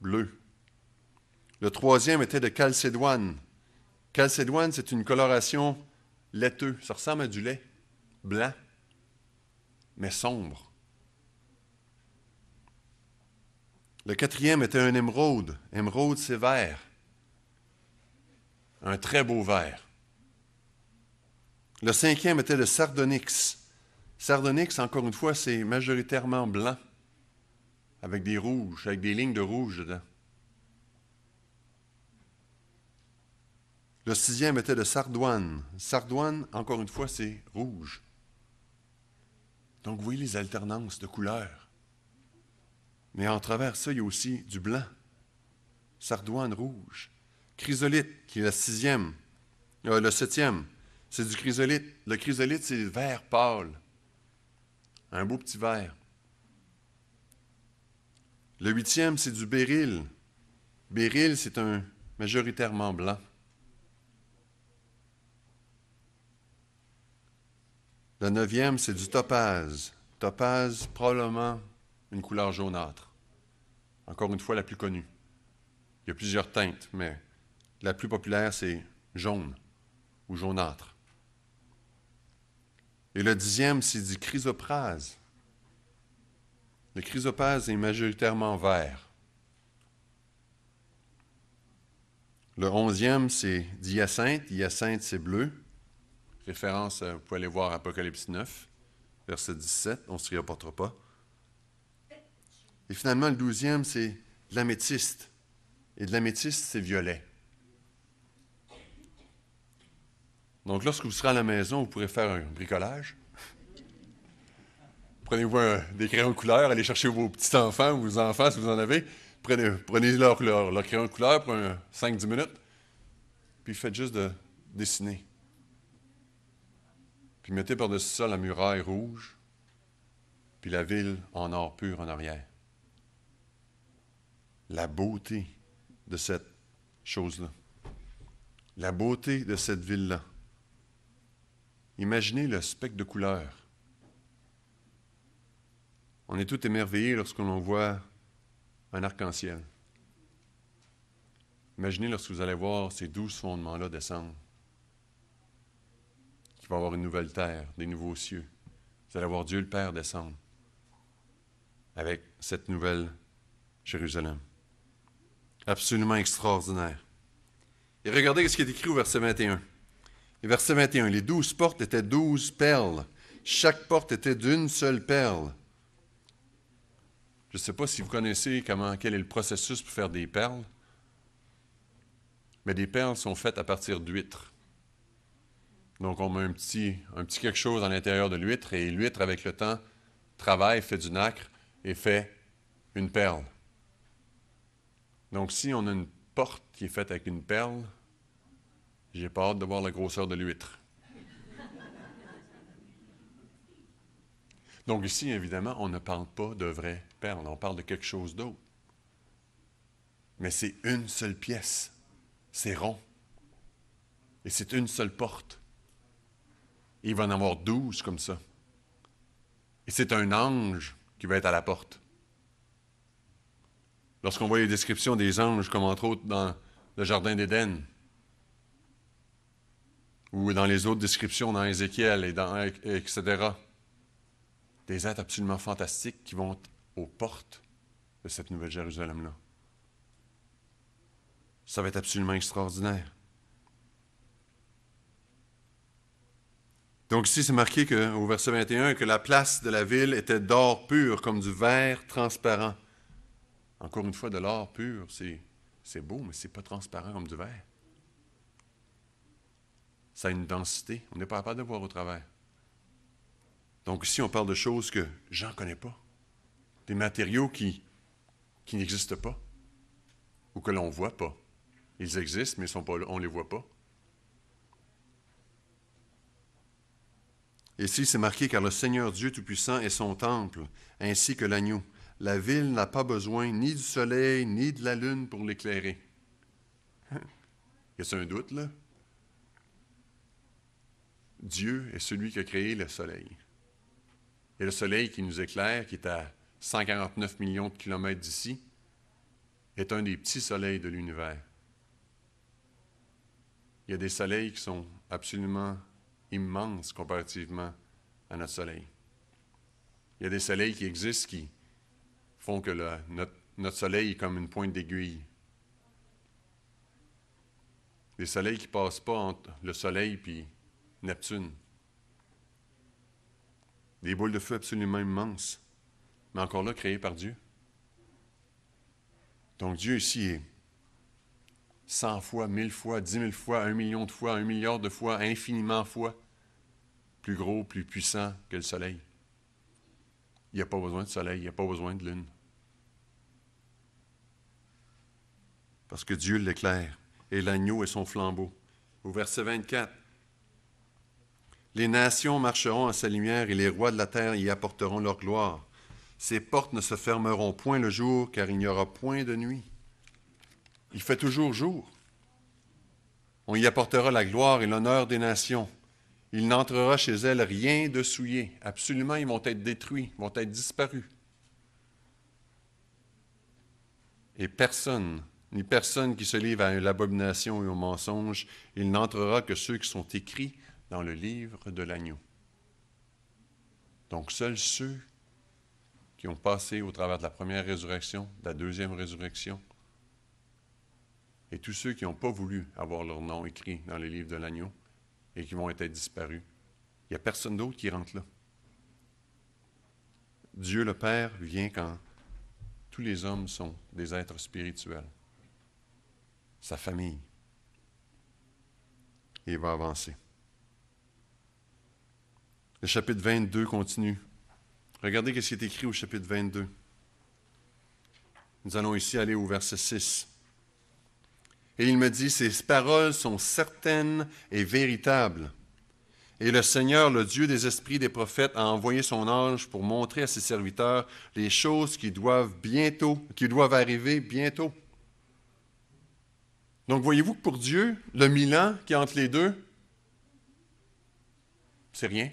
bleu. Le troisième était de chalcédoine. Chalcédoine, c'est une coloration laiteuse. Ça ressemble à du lait blanc, mais sombre. Le quatrième était un émeraude. Émeraude, c'est vert. Un très beau vert. Le cinquième était le sardonyx. Sardonyx, encore une fois, c'est majoritairement blanc, avec des rouges, avec des lignes de rouge dedans. Le sixième était de sardoine. Sardoine, encore une fois, c'est rouge. Donc, vous voyez les alternances de couleurs. Mais en travers ça, il y a aussi du blanc. sardoine rouge. Chrysolite, qui est le 7e, c'est du chrysolite. Le chrysolite, c'est le vert pâle. Un beau petit vert. Le 8e, c'est du béryl. Béryl, c'est un majoritairement blanc. Le 9e, c'est du topaze. Topaze, probablement une couleur jaunâtre. Encore une fois, la plus connue. Il y a plusieurs teintes, mais la plus populaire, c'est jaune ou jaunâtre. Et le 10e, c'est du chrysoprase. Le chrysoprase est majoritairement vert. Le 11e, c'est d'hyacinthe. Hyacinthe, c'est bleu. Référence, vous pouvez aller voir Apocalypse 9, verset 17. On ne s'y rapportera pas. Et finalement, le 12e, c'est de l'améthyste. Et de l'améthyste, c'est violet. Donc, lorsque vous serez à la maison, vous pourrez faire un bricolage. Prenez-vous des crayons de couleur, allez chercher vos petits-enfants ou vos enfants, si vous en avez. Prenez leur crayon de couleur pour 5-10 minutes, puis faites juste de dessiner. Puis mettez par-dessus ça la muraille rouge, puis la ville en or pur en arrière. La beauté de cette chose-là. La beauté de cette ville-là. Imaginez le spectre de couleurs. On est tout émerveillés lorsqu'on voit un arc-en-ciel. Imaginez lorsque vous allez voir ces 12 fondements-là descendre. Qu'il va y avoir une nouvelle terre, des nouveaux cieux. Vous allez voir Dieu le Père descendre avec cette nouvelle Jérusalem. Absolument extraordinaire. Et regardez ce qui est écrit au verset 21. Et verset 21, les 12 portes étaient 12 perles. Chaque porte était d'une seule perle. Je ne sais pas si vous connaissez quel est le processus pour faire des perles, mais des perles sont faites à partir d'huîtres. Donc, on met un petit quelque chose à l'intérieur de l'huître, et l'huître, avec le temps, travaille, fait du nacre et fait une perle. Donc, si on a une porte qui est faite avec une perle, j'ai pas hâte de voir la grosseur de l'huître. Donc ici, évidemment, on ne parle pas de vraies perles, on parle de quelque chose d'autre. Mais c'est une seule pièce, c'est rond, et c'est une seule porte. Et il va en avoir 12 comme ça. Et c'est un ange qui va être à la porte. Lorsqu'on voit les descriptions des anges, comme entre autres dans le Jardin d'Éden, ou dans les autres descriptions dans Ézéchiel, etc., des êtres absolument fantastiques qui vont aux portes de cette nouvelle Jérusalem-là. Ça va être absolument extraordinaire. Donc ici, c'est marqué au verset 21 que la place de la ville était d'or pur, comme du verre transparent. Encore une fois, de l'or pur, c'est beau, mais ce n'est pas transparent comme du verre. Ça a une densité, on n'est pas capable de voir au travers. Donc ici, on parle de choses que j'en connais pas. Des matériaux qui n'existent pas ou que l'on ne voit pas. Ils existent, mais ils sont pas là, on ne les voit pas. Ici, c'est marqué « Car le Seigneur Dieu Tout-Puissant est son temple, ainsi que l'agneau. La ville n'a pas besoin ni du soleil, ni de la lune pour l'éclairer. » Y a-t-il un doute, là? Dieu est celui qui a créé le soleil. Et le soleil qui nous éclaire, qui est à 149 millions de kilomètres d'ici, est un des petits soleils de l'univers. Il y a des soleils qui sont absolument immenses comparativement à notre soleil. Il y a des soleils qui existent qui font que notre soleil est comme une pointe d'aiguille. Des soleils qui ne passent pas entre le soleil et Neptune. Des boules de feu absolument immenses, mais encore là, créées par Dieu. Donc Dieu ici est 100 fois, 1000 fois, 10 000 fois, 1 million de fois, 1 milliard de fois, infiniment fois plus gros, plus puissant que le soleil. Il n'y a pas besoin de soleil, il n'y a pas besoin de lune. parce que Dieu l'éclaire, et l'agneau est son flambeau. Au verset 24, les nations marcheront à sa lumière, et les rois de la terre y apporteront leur gloire. Ses portes ne se fermeront point le jour, car il n'y aura point de nuit. Il fait toujours jour. On y apportera la gloire et l'honneur des nations. Il n'entrera chez elles rien de souillé. Absolument, ils vont être détruits, vont être disparus. Et personne, ni personne qui se livre à l'abomination et au mensonge, il n'entrera que ceux qui sont écrits dans le livre de l'agneau. Donc, seuls ceux qui ont passé au travers de la première résurrection, de la deuxième résurrection, et tous ceux qui n'ont pas voulu avoir leur nom écrit dans le livre de l'agneau et qui vont être disparus, il n'y a personne d'autre qui rentre là. Dieu le Père vient quand tous les hommes sont des êtres spirituels. Sa famille. Et il va avancer. Le chapitre 22 continue. Regardez ce qui est écrit au chapitre 22. Nous allons ici aller au verset 6. Et il me dit, ces paroles sont certaines et véritables. Et le Seigneur, le Dieu des esprits des prophètes, a envoyé son ange pour montrer à ses serviteurs les choses qui doivent arriver bientôt. Donc, voyez-vous que pour Dieu, le 1000 ans qui est entre les deux, c'est rien.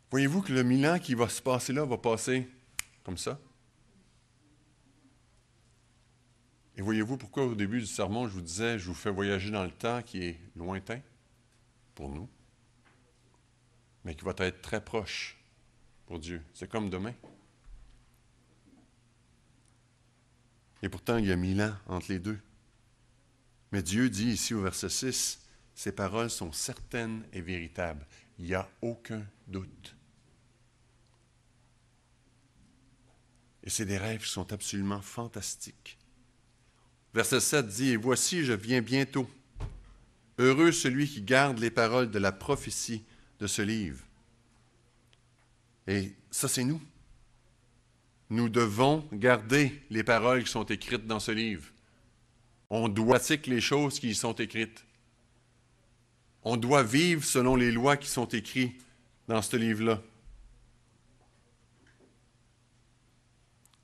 Voyez-vous que le 1000 ans qui va se passer là va passer comme ça? Et voyez-vous pourquoi au début du sermon, je vous disais, je vous fais voyager dans le temps qui est lointain pour nous, mais qui va être très proche pour Dieu. C'est comme demain. Et pourtant, il y a 1000 ans entre les deux. Mais Dieu dit ici au verset 6, « Ces paroles sont certaines et véritables. Il n'y a aucun doute. » Et c'est des rêves qui sont absolument fantastiques. Verset 7 dit, « Et voici, je viens bientôt. Heureux celui qui garde les paroles de la prophétie de ce livre. » Et ça, c'est nous. Nous devons garder les paroles qui sont écrites dans ce livre. On doit pratiquer les choses qui y sont écrites. On doit vivre selon les lois qui sont écrites dans ce livre-là.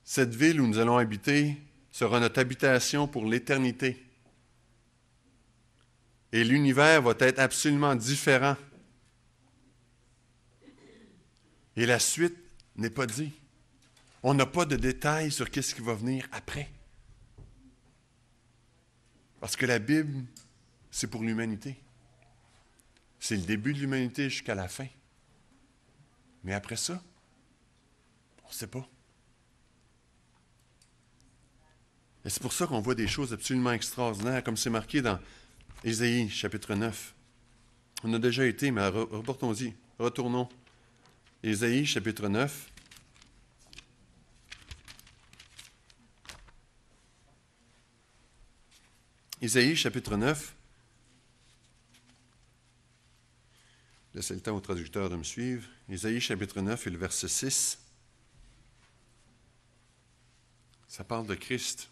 Cette ville où nous allons habiter sera notre habitation pour l'éternité. Et l'univers va être absolument différent. Et la suite n'est pas dit. On n'a pas de détails sur ce qui va venir après. Parce que la Bible, c'est pour l'humanité. C'est le début de l'humanité jusqu'à la fin. Mais après ça, on ne sait pas. Et c'est pour ça qu'on voit des choses absolument extraordinaires, comme c'est marqué dans Ésaïe, chapitre 9. On a déjà été, mais reportons-y, retournons. Ésaïe, chapitre 9. Ésaïe, chapitre 9. Laissez le temps au traducteur de me suivre. Ésaïe, chapitre 9 et le verset 6. Ça parle de Christ.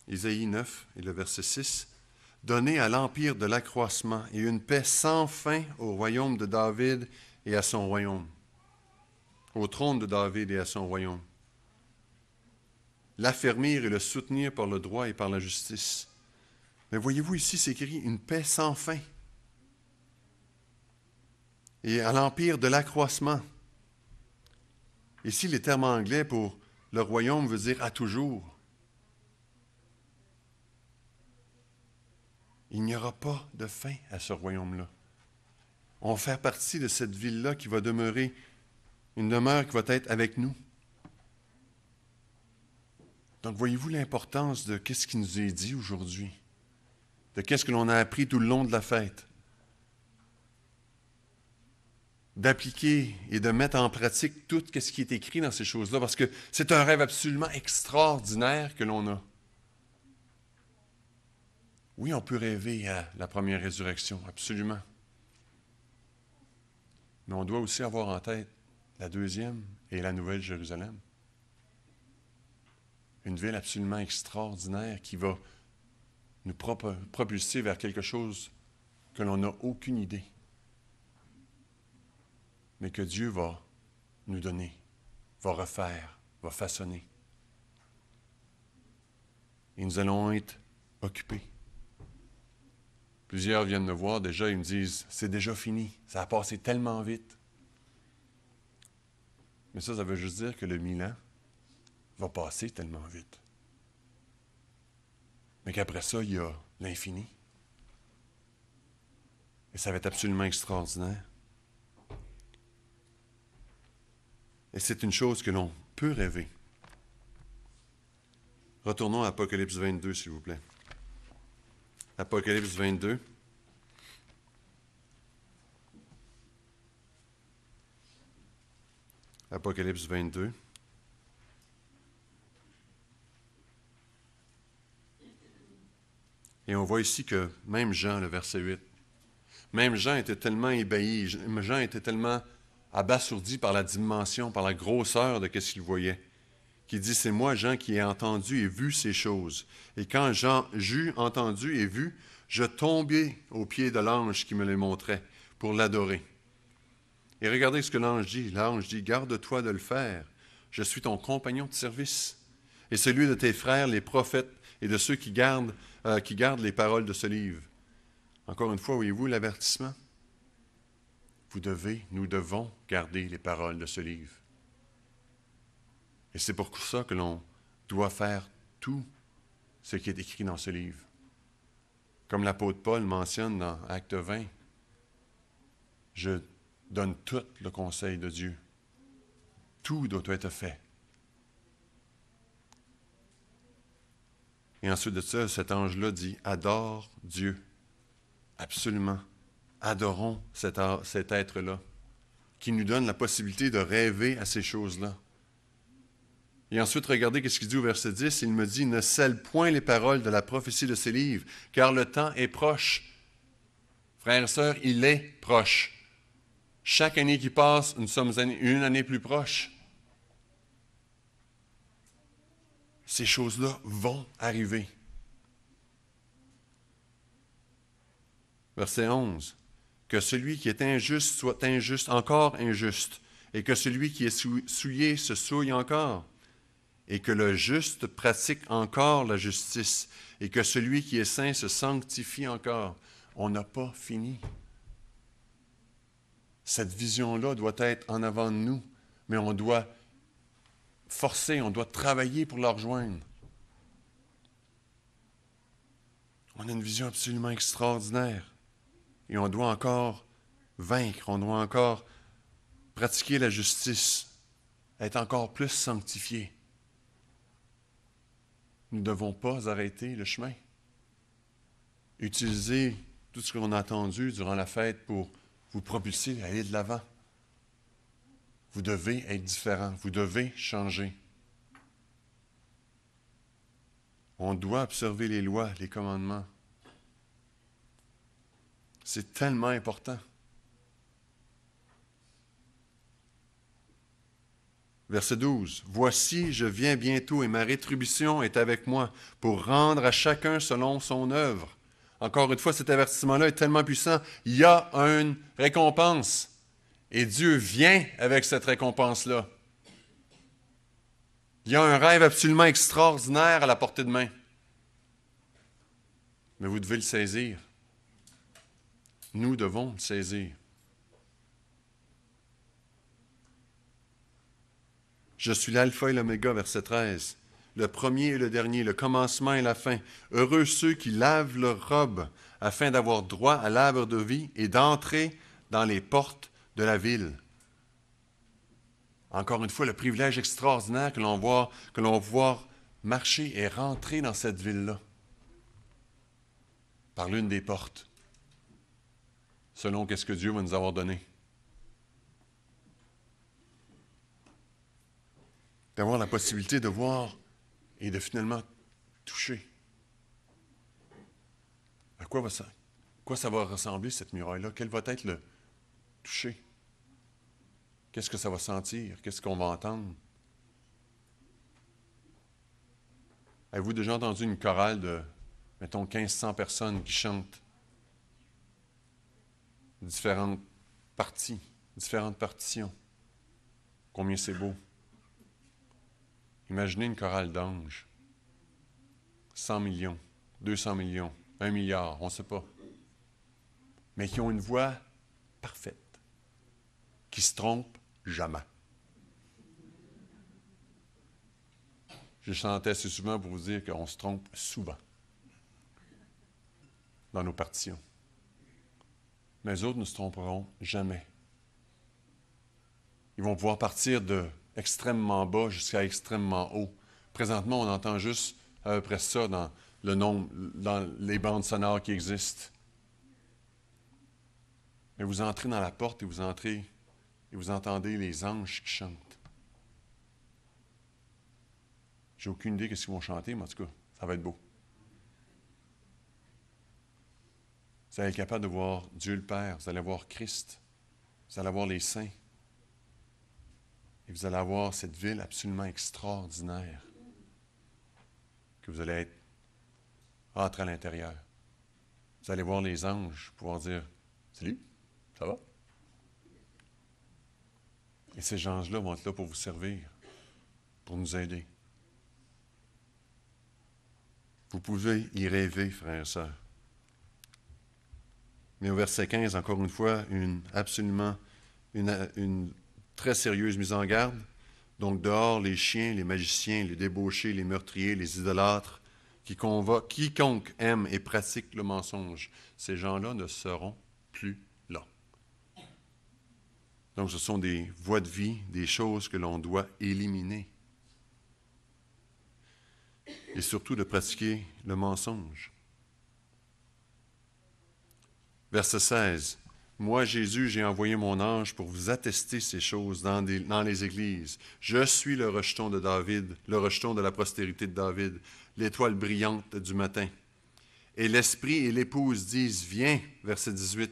Ésaïe 9 et le verset 6. « Donnez à l'empire de l'accroissement et une paix sans fin au royaume de David et à son royaume. » Au trône de David et à son royaume. L'affermir et le soutenir par le droit et par la justice. Mais voyez-vous ici, c'est écrit une paix sans fin. Et à l'empire de l'accroissement. Ici, les termes anglais pour le royaume veut dire à toujours. Il n'y aura pas de fin à ce royaume-là. On va faire partie de cette ville-là qui va demeurer, une demeure qui va être avec nous. Donc, voyez-vous l'importance de ce qui nous est dit aujourd'hui, de ce que l'on a appris tout le long de la fête, d'appliquer et de mettre en pratique tout ce qui est écrit dans ces choses-là, parce que c'est un rêve absolument extraordinaire que l'on a. Oui, on peut rêver à la première résurrection, absolument. Mais on doit aussi avoir en tête la deuxième et la nouvelle Jérusalem. Une ville absolument extraordinaire qui va nous propulser vers quelque chose que l'on n'a aucune idée, mais que Dieu va nous donner, va refaire, va façonner. Et nous allons être occupés. Plusieurs viennent me voir déjà, ils me disent, c'est déjà fini, ça a passé tellement vite. Mais ça veut juste dire que le 1000 ans va passer tellement vite. Mais qu'après ça, il y a l'infini. Et ça va être absolument extraordinaire. Et c'est une chose que l'on peut rêver. Retournons à Apocalypse 22, s'il vous plaît. Apocalypse 22. Apocalypse 22. Et on voit ici que même Jean, le verset 8, même Jean était tellement ébahi, Jean était tellement abasourdi par la dimension, par la grosseur de ce qu'il voyait, qu'il dit, c'est moi, Jean, qui ai entendu et vu ces choses. Et quand j'eus entendu et vu, je tombai aux pieds de l'ange qui me les montrait pour l'adorer. Et regardez ce que l'ange dit. L'ange dit, garde-toi de le faire. Je suis ton compagnon de service et celui de tes frères, les prophètes, et de ceux qui gardent les paroles de ce livre. Encore une fois, voyez-vous l'avertissement? Nous devons garder les paroles de ce livre. Et c'est pour ça que l'on doit faire tout ce qui est écrit dans ce livre. Comme l'apôtre Paul mentionne dans Acte 20, je donne tout le conseil de Dieu. Tout doit être fait. Et ensuite de ça, cet ange-là dit, adore Dieu. Absolument. Adorons cet être-là, qui nous donne la possibilité de rêver à ces choses-là. Et ensuite, regardez ce qu'il dit au verset 10. Il me dit, ne scelle point les paroles de la prophétie de ces livres, car le temps est proche. Frères et sœurs, il est proche. Chaque année qui passe, nous sommes une année plus proche. Ces choses-là vont arriver. Verset 11. Que celui qui est injuste soit injuste, encore injuste, et que celui qui est souillé se souille encore, et que le juste pratique encore la justice, et que celui qui est saint se sanctifie encore. On n'a pas fini. Cette vision-là doit être en avant de nous, mais on doit forcer, on doit travailler pour la rejoindre. On a une vision absolument extraordinaire. Et on doit encore vaincre, on doit encore pratiquer la justice, être encore plus sanctifié. Nous ne devons pas arrêter le chemin. Utilisez tout ce qu'on a entendu durant la fête pour vous propulser à aller de l'avant. Vous devez être différent, vous devez changer. On doit observer les lois, les commandements. C'est tellement important. Verset 12. « Voici, je viens bientôt et ma rétribution est avec moi pour rendre à chacun selon son œuvre. » Encore une fois, cet avertissement-là est tellement puissant. Il y a une récompense. Et Dieu vient avec cette récompense-là. Il y a un rêve absolument extraordinaire à la portée de main. Mais vous devez le saisir. Nous devons le saisir. Je suis l'alpha et l'oméga, verset 13. Le premier et le dernier, le commencement et la fin. Heureux ceux qui lavent leurs robes, afin d'avoir droit à l'arbre de vie et d'entrer dans les portes de la ville. Encore une fois, le privilège extraordinaire que l'on voit marcher et rentrer dans cette ville-là, par l'une des portes, selon ce que Dieu va nous avoir donné. D'avoir la possibilité de voir et de finalement toucher. À quoi ça va ressembler, cette muraille-là? Quel va être le toucher? Qu'est-ce que ça va sentir? Qu'est-ce qu'on va entendre? Avez-vous déjà entendu une chorale de, mettons, 1500 personnes qui chantent différentes parties, différentes partitions? Combien c'est beau. Imaginez une chorale d'anges. 100 millions, 200 millions, 1 milliard, on ne sait pas. Mais qui ont une voix parfaite, qui ne se trompent jamais. Je chantais assez souvent pour vous dire qu'on se trompe souvent dans nos partitions. Mais les autres ne se tromperont jamais. Ils vont pouvoir partir de extrêmement bas jusqu'à extrêmement haut. Présentement, on entend juste à peu près ça dans le nombre, dans les bandes sonores qui existent. Mais vous entrez dans la porte et vous entrez et vous entendez les anges qui chantent. J'ai aucune idée de ce qu'ils vont chanter, mais en tout cas, ça va être beau. Vous allez être capable de voir Dieu le Père, vous allez voir Christ, vous allez voir les saints. Et vous allez avoir cette ville absolument extraordinaire que vous allez être entre à l'intérieur. Vous allez voir les anges pouvoir dire « Salut, ça va? » Et ces anges-là vont être là pour vous servir, pour nous aider. Vous pouvez y rêver, frères et sœurs. Mais au verset 15, encore une fois, une très sérieuse mise en garde. Donc dehors, les chiens, les magiciens, les débauchés, les meurtriers, les idolâtres, quiconque aime et pratique le mensonge, ces gens-là ne seront plus là. Donc ce sont des voies de vie, des choses que l'on doit éliminer. Et surtout de pratiquer le mensonge. Verset 16. Moi, Jésus, j'ai envoyé mon ange pour vous attester ces choses dans les églises. Je suis le rejeton de David, le rejeton de la postérité de David, l'étoile brillante du matin. Et l'esprit et l'épouse disent, viens, verset 17.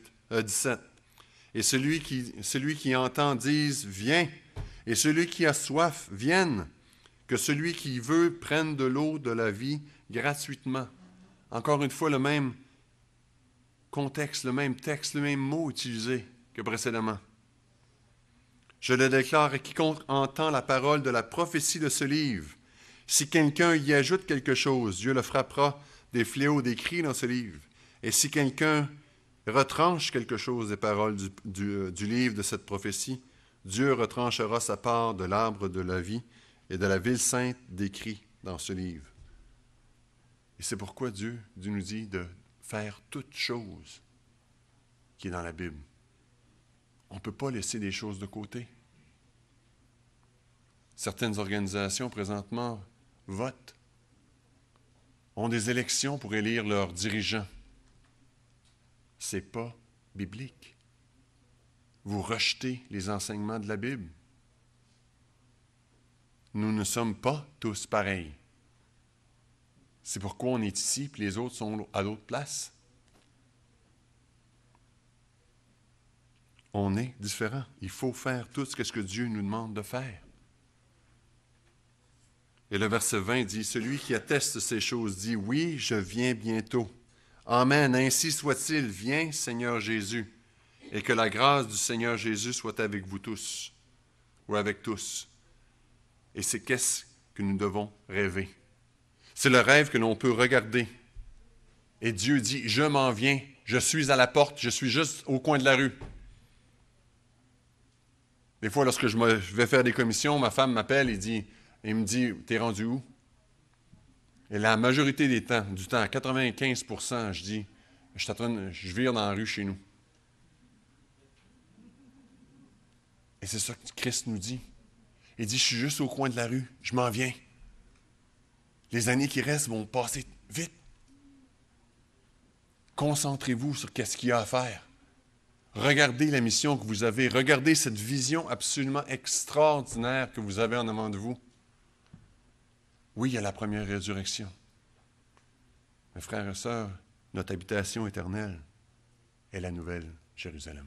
Et celui qui entend dise, viens. Et celui qui a soif, vienne. Que celui qui veut prenne de l'eau de la vie gratuitement. Encore une fois, le même contexte, le même texte, le même mot utilisé que précédemment. Je le déclare à quiconque entend la parole de la prophétie de ce livre. Si quelqu'un y ajoute quelque chose, Dieu le frappera des fléaux décrits dans ce livre. Et si quelqu'un retranche quelque chose des paroles du livre de cette prophétie, Dieu retranchera sa part de l'arbre de la vie et de la ville sainte décrit dans ce livre. Et c'est pourquoi Dieu nous dit de faire toute chose qui est dans la Bible. On ne peut pas laisser des choses de côté. Certaines organisations, présentement, votent, ont des élections pour élire leurs dirigeants. Ce n'est pas biblique. Vous rejetez les enseignements de la Bible. Nous ne sommes pas tous pareils. C'est pourquoi on est ici, puis les autres sont à d'autres places. On est différents. Il faut faire tout ce que Dieu nous demande de faire. Et le verset 20 dit, « Celui qui atteste ces choses dit, oui, je viens bientôt. Amen, ainsi soit-il. Viens, Seigneur Jésus. Et que la grâce du Seigneur Jésus soit avec vous tous, ou avec tous. » Et c'est qu'est-ce que nous devons rêver. C'est le rêve que l'on peut regarder. Et Dieu dit, je m'en viens, je suis à la porte, je suis juste au coin de la rue. Des fois, lorsque je vais faire des commissions, ma femme m'appelle et me dit, t'es rendu où? Et la majorité du temps, 95%, je dis, je vire dans la rue chez nous. Et c'est ça que Christ nous dit. Il dit, je suis juste au coin de la rue, je m'en viens. Les années qui restent vont passer vite. Concentrez-vous sur ce qu'il y a à faire. Regardez la mission que vous avez. Regardez cette vision absolument extraordinaire que vous avez en avant de vous. Oui, il y a la première résurrection. Mes frères et sœurs, notre habitation éternelle est la nouvelle Jérusalem.